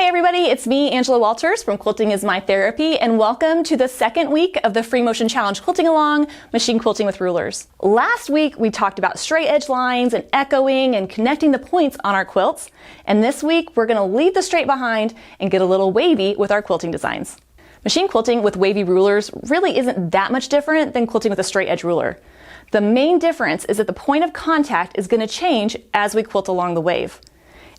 Hey everybody, it's me, Angela Walters from Quilting is My Therapy, and welcome to the second week of the Free Motion Challenge Quilting Along, Machine Quilting with Rulers. Last week we talked about straight edge lines and echoing and connecting the points on our quilts, and this week we're going to leave the straight behind and get a little wavy with our quilting designs. Machine quilting with wavy rulers really isn't that much different than quilting with a straight edge ruler. The main difference is that the point of contact is going to change as we quilt along the wave.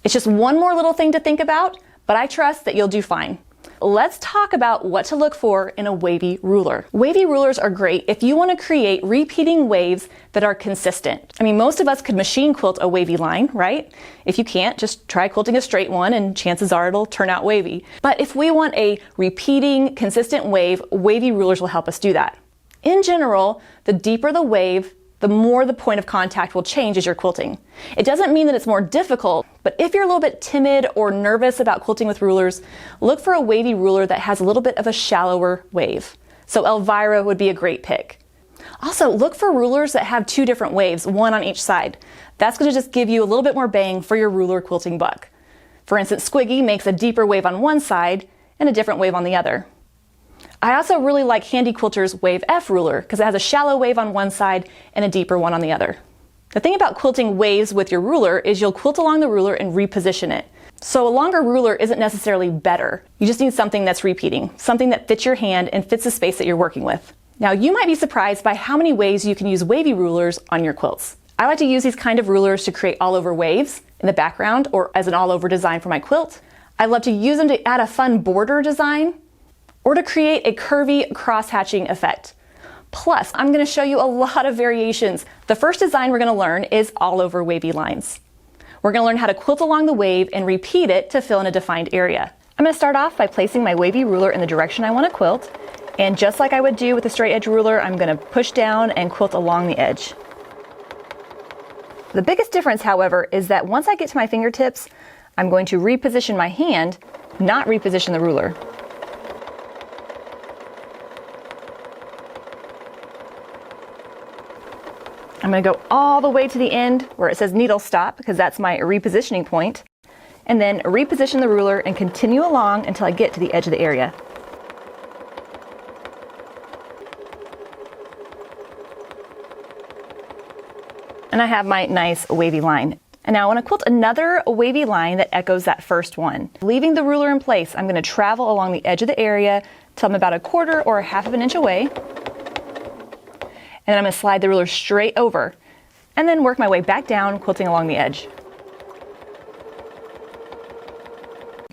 It's just one more little thing to think about, but I trust that you'll do fine. Let's talk about what to look for in a wavy ruler. Wavy rulers are great if you want to create repeating waves that are consistent. I mean, most of us could machine quilt a wavy line, right? If you can't, just try quilting a straight one and chances are it'll turn out wavy. But if we want a repeating, consistent wave, wavy rulers will help us do that. In general, the deeper the wave, the more the point of contact will change as you're quilting. It doesn't mean that it's more difficult, but if you're a little bit timid or nervous about quilting with rulers, look for a wavy ruler that has a little bit of a shallower wave. So Elvira would be a great pick. Also, look for rulers that have two different waves, one on each side. That's going to just give you a little bit more bang for your ruler quilting buck. For instance, Squiggy makes a deeper wave on one side and a different wave on the other. I also really like Handy Quilter's Wave F ruler because it has a shallow wave on one side and a deeper one on the other. The thing about quilting waves with your ruler is you'll quilt along the ruler and reposition it. So a longer ruler isn't necessarily better. You just need something that's repeating, something that fits your hand and fits the space that you're working with. Now you might be surprised by how many ways you can use wavy rulers on your quilts. I like to use these kind of rulers to create all-over waves in the background or as an all-over design for my quilt. I love to use them to add a fun border design or to create a curvy cross-hatching effect. Plus, I'm going to show you a lot of variations. The first design we're going to learn is all-over wavy lines. We're going to learn how to quilt along the wave and repeat it to fill in a defined area. I'm going to start off by placing my wavy ruler in the direction I want to quilt, and just like I would do with a straight edge ruler, I'm going to push down and quilt along the edge. The biggest difference, however, is that once I get to my fingertips, I'm going to reposition my hand, not reposition the ruler. I'm going to go all the way to the end where it says needle stop because that's my repositioning point, and then reposition the ruler and continue along until I get to the edge of the area. And I have my nice wavy line. And now I want to quilt another wavy line that echoes that first one. Leaving the ruler in place, I'm going to travel along the edge of the area till I'm about 1/4 or 1/2 of an inch away. And then I'm going to slide the ruler straight over and then work my way back down, quilting along the edge.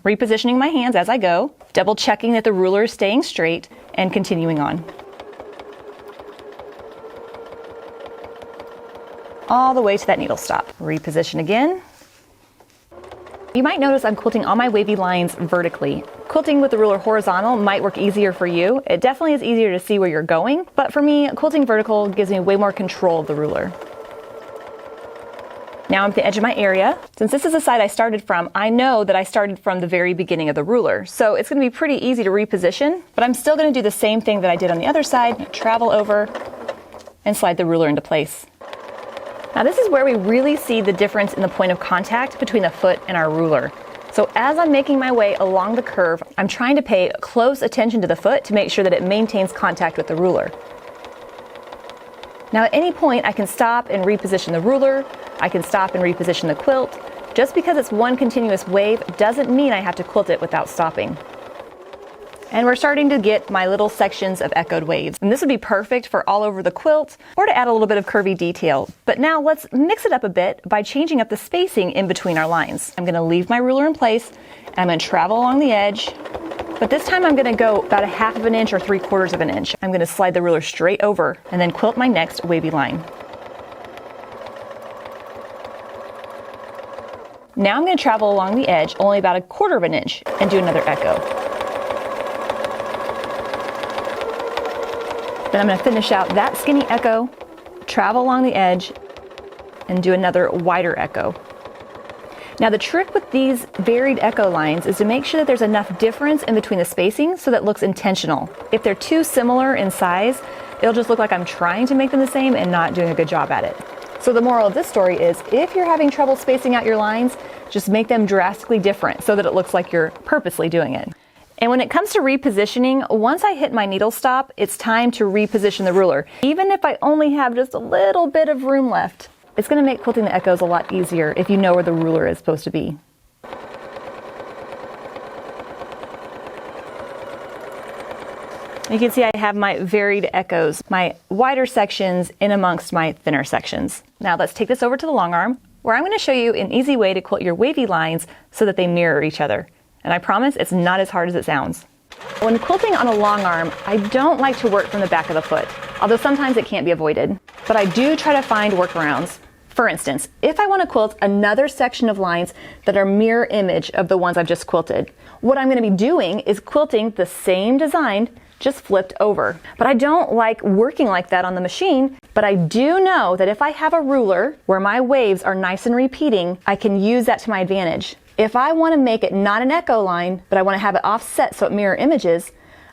Repositioning my hands as I go, double checking that the ruler is staying straight, and continuing on. All the way to that needle stop. Reposition again. You might notice I'm quilting all my wavy lines vertically. Quilting with the ruler horizontal might work easier for you. It definitely is easier to see where you're going, but for me, quilting vertical gives me way more control of the ruler. Now I'm at the edge of my area. Since this is the side I started from, I know that I started from the very beginning of the ruler, so it's going to be pretty easy to reposition, but I'm still going to do the same thing that I did on the other side, travel over and slide the ruler into place. Now this is where we really see the difference in the point of contact between the foot and our ruler. So as I'm making my way along the curve, I'm trying to pay close attention to the foot to make sure that it maintains contact with the ruler. Now at any point I can stop and reposition the ruler, I can stop and reposition the quilt. Just because it's one continuous wave doesn't mean I have to quilt it without stopping. And we're starting to get my little sections of echoed waves. And this would be perfect for all over the quilt or to add a little bit of curvy detail. But now let's mix it up a bit by changing up the spacing in between our lines. I'm going to leave my ruler in place and I'm going to travel along the edge. But this time I'm going to go about 1/2 of an inch or 3/4 of an inch. I'm going to slide the ruler straight over and then quilt my next wavy line. Now I'm going to travel along the edge only about 1/4 of an inch and do another echo. Then I'm going to finish out that skinny echo, travel along the edge, and do another wider echo. Now the trick with these varied echo lines is to make sure that there's enough difference in between the spacing so that it looks intentional. If they're too similar in size, it'll just look like I'm trying to make them the same and not doing a good job at it. So the moral of this story is, if you're having trouble spacing out your lines, just make them drastically different so that it looks like you're purposely doing it. And when it comes to repositioning, once I hit my needle stop, it's time to reposition the ruler. Even if I only have just a little bit of room left, it's going to make quilting the echoes a lot easier if you know where the ruler is supposed to be. You can see I have my varied echoes, my wider sections in amongst my thinner sections. Now let's take this over to the long arm, where I'm going to show you an easy way to quilt your wavy lines so that they mirror each other. And I promise it's not as hard as it sounds. When quilting on a long arm, I don't like to work from the back of the foot, although sometimes it can't be avoided. But I do try to find workarounds. For instance, if I want to quilt another section of lines that are mirror image of the ones I've just quilted, what I'm going to be doing is quilting the same design just flipped over. But I don't like working like that on the machine, but I do know that if I have a ruler where my waves are nice and repeating, I can use that to my advantage. If I want to make it not an echo line, but I want to have it offset so it mirror images,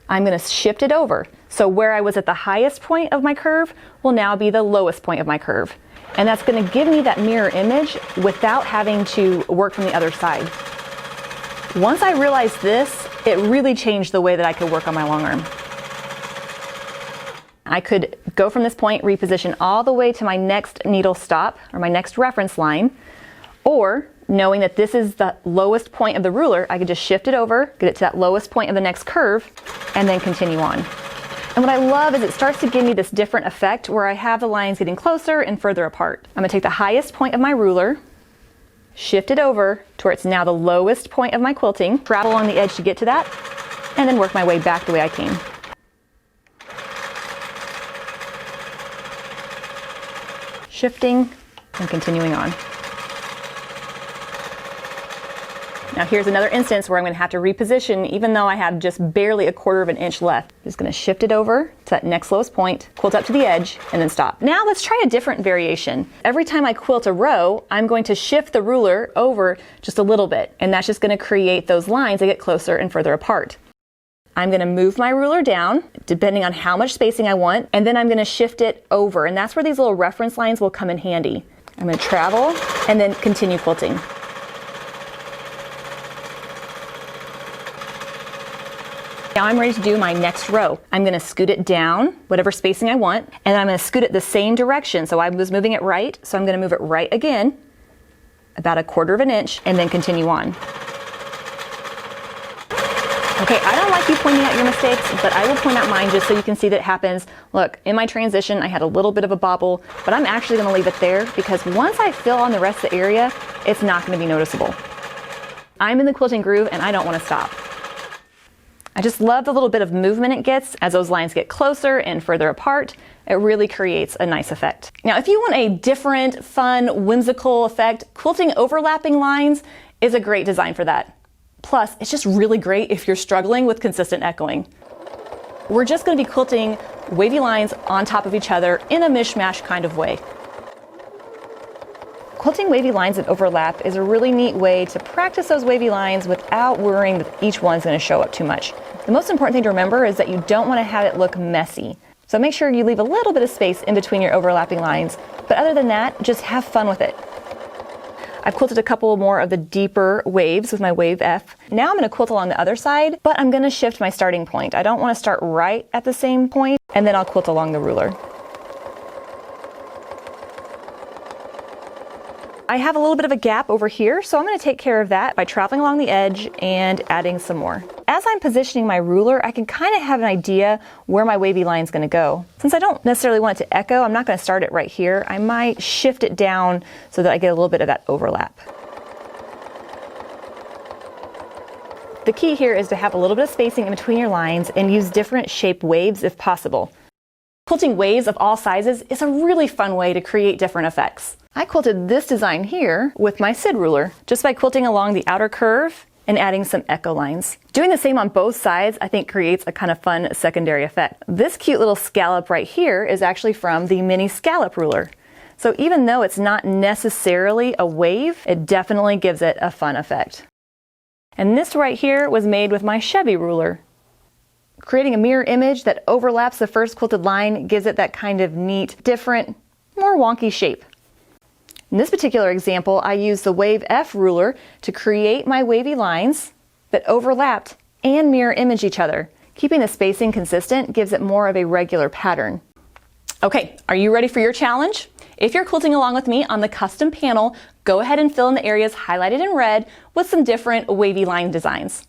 I'm going to shift it over. So where I was at the highest point of my curve will now be the lowest point of my curve. And that's going to give me that mirror image without having to work from the other side. Once I realized this, it really changed the way that I could work on my long arm. I could go from this point, reposition all the way to my next needle stop or my next reference line, or knowing that this is the lowest point of the ruler, I could just shift it over, get it to that lowest point of the next curve, and then continue on. And what I love is it starts to give me this different effect where I have the lines getting closer and further apart. I'm going to take the highest point of my ruler, shift it over to where it's now the lowest point of my quilting, travel along the edge to get to that, and then work my way back the way I came. Shifting and continuing on. Now here's another instance where I'm going to have to reposition even though I have just barely 1/4 of an inch left. Just going to shift it over to that next lowest point, quilt up to the edge, and then stop. Now let's try a different variation. Every time I quilt a row, I'm going to shift the ruler over just a little bit, and that's just going to create those lines that get closer and further apart. I'm going to move my ruler down, depending on how much spacing I want, and then I'm going to shift it over, and that's where these little reference lines will come in handy. I'm going to travel and then continue quilting. Now I'm ready to do my next row. I'm going to scoot it down, whatever spacing I want, and I'm going to scoot it the same direction. So I was moving it right, so I'm going to move it right again, about 1/4 of an inch, and then continue on. Okay, I don't like you pointing out your mistakes, but I will point out mine just so you can see that it happens. Look, in my transition, I had a little bit of a bobble, but I'm actually going to leave it there because once I fill on the rest of the area, it's not going to be noticeable. I'm in the quilting groove and I don't want to stop. I just love the little bit of movement it gets as those lines get closer and further apart. It really creates a nice effect. Now, if you want a different, fun, whimsical effect, quilting overlapping lines is a great design for that. Plus, it's just really great if you're struggling with consistent echoing. We're just going to be quilting wavy lines on top of each other in a mishmash kind of way. Quilting wavy lines that overlap is a really neat way to practice those wavy lines without worrying that each one's going to show up too much. The most important thing to remember is that you don't want to have it look messy. So make sure you leave a little bit of space in between your overlapping lines. But other than that, just have fun with it. I've quilted a couple more of the deeper waves with my Wave F. Now I'm going to quilt along the other side, but I'm going to shift my starting point. I don't want to start right at the same point, and then I'll quilt along the ruler. I have a little bit of a gap over here, so I'm going to take care of that by traveling along the edge and adding some more. As I'm positioning my ruler, I can kind of have an idea where my wavy line is going to go. Since I don't necessarily want it to echo, I'm not going to start it right here. I might shift it down so that I get a little bit of that overlap. The key here is to have a little bit of spacing in between your lines and use different shape waves if possible. Quilting waves of all sizes is a really fun way to create different effects. I quilted this design here with my SID ruler, just by quilting along the outer curve and adding some echo lines. Doing the same on both sides, I think, creates a kind of fun secondary effect. This cute little scallop right here is actually from the mini scallop ruler. So even though it's not necessarily a wave, it definitely gives it a fun effect. And this right here was made with my Chevy ruler. Creating a mirror image that overlaps the first quilted line gives it that kind of neat, different, more wonky shape. In this particular example, I used the Wave F ruler to create my wavy lines that overlapped and mirror image each other. Keeping the spacing consistent gives it more of a regular pattern. Okay, are you ready for your challenge? If you're quilting along with me on the custom panel, go ahead and fill in the areas highlighted in red with some different wavy line designs.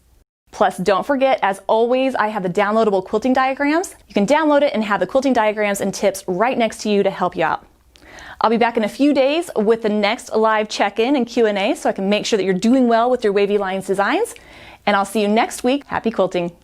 Plus, don't forget, as always, I have the downloadable quilting diagrams. You can download it and have the quilting diagrams and tips right next to you to help you out. I'll be back in a few days with the next live check-in and Q&A so I can make sure that you're doing well with your wavy lines designs. And I'll see you next week. Happy quilting!